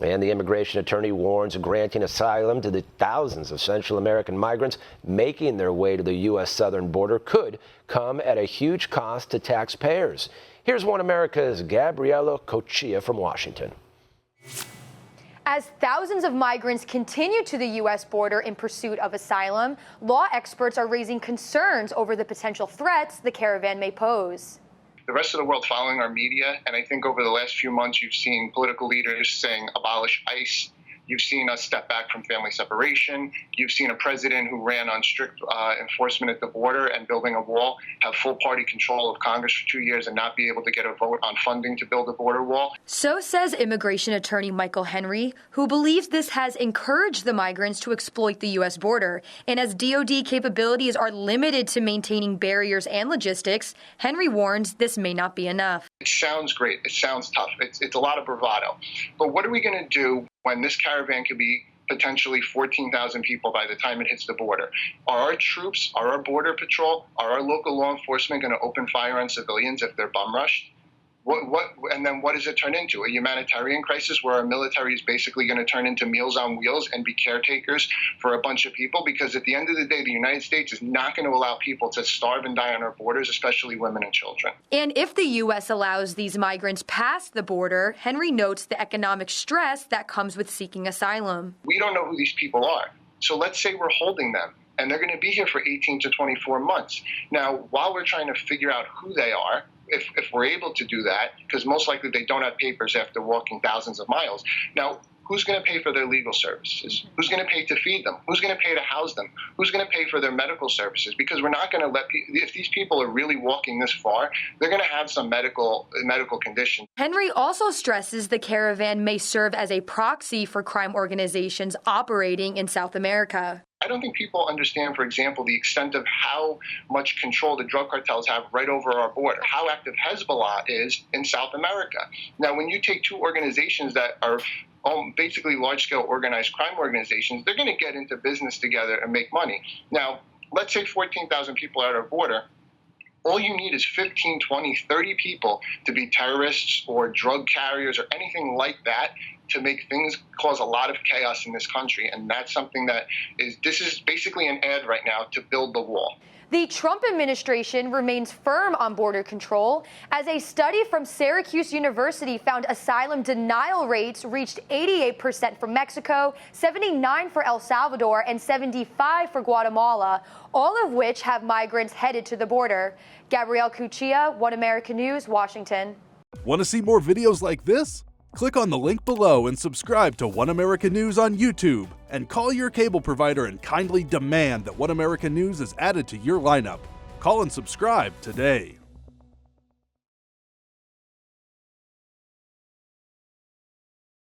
And the immigration attorney warns granting asylum to the thousands of Central American migrants making their way to the U.S. southern border could come at a huge cost to taxpayers. Here's One America's Gabrielle Cuccia from Washington. As thousands of migrants continue to the U.S. border in pursuit of asylum, law experts are raising concerns over the potential threats the caravan may pose. The rest of the world following our media, and I think over the last few months you've seen political leaders saying abolish ICE. You've seen us step back from family separation. You've seen a president who ran on strict enforcement at the border and building a wall have full party control of Congress for 2 years and not be able to get a vote on funding to build a border wall. So says immigration attorney Michael Henry, who believes this has encouraged the migrants to exploit the U.S. border. And as DOD capabilities are limited to maintaining barriers and logistics, Henry warns this may not be enough. It sounds great. It sounds tough. It's a lot of bravado. But what are we going to do when this caravan could be potentially 14,000 people by the time it hits the border? Are our troops, are our border patrol, are our local law enforcement going to open fire on civilians if they're bum rushed? And then what does it turn into? A humanitarian crisis where our military is basically going to turn into Meals on Wheels and be caretakers for a bunch of people? Because at the end of the day, the United States is not going to allow people to starve and die on our borders, especially women and children. And if the U.S. allows these migrants past the border, Henry notes the economic stress that comes with seeking asylum. We don't know who these people are. So let's say we're holding them, and they're going to be here for 18 to 24 months. Now, while we're trying to figure out who they are, if we're able to do that, because most likely they don't have papers after walking thousands of miles. Now, who's going to pay for their legal services? Who's going to pay to feed them? Who's going to pay to house them? Who's going to pay for their medical services? Because we're not going to let people, if these people are really walking this far, they're going to have some medical condition. Henry also stresses the caravan may serve as a proxy for crime organizations operating in South America. I don't think people understand, for example, the extent of how much control the drug cartels have right over our border, how active Hezbollah is in South America. Now, when you take two organizations that are basically large-scale organized crime organizations, they're going to get into business together and make money. Now, let's say 14,000 people are at our border. All you need is 15, 20, 30 people to be terrorists or drug carriers or anything like that to make things cause a lot of chaos in this country. And that's something that this is basically an ad right now to build the wall. The Trump administration remains firm on border control, as a study from Syracuse University found asylum denial rates reached 88% for Mexico, 79% for El Salvador, and 75% for Guatemala, all of which have migrants headed to the border. Gabrielle Cuccia, One America News, Washington. Want to see more videos like this? Click on the link below and subscribe to One America News on YouTube. And call your cable provider and kindly demand that One America News is added to your lineup. Call and subscribe today.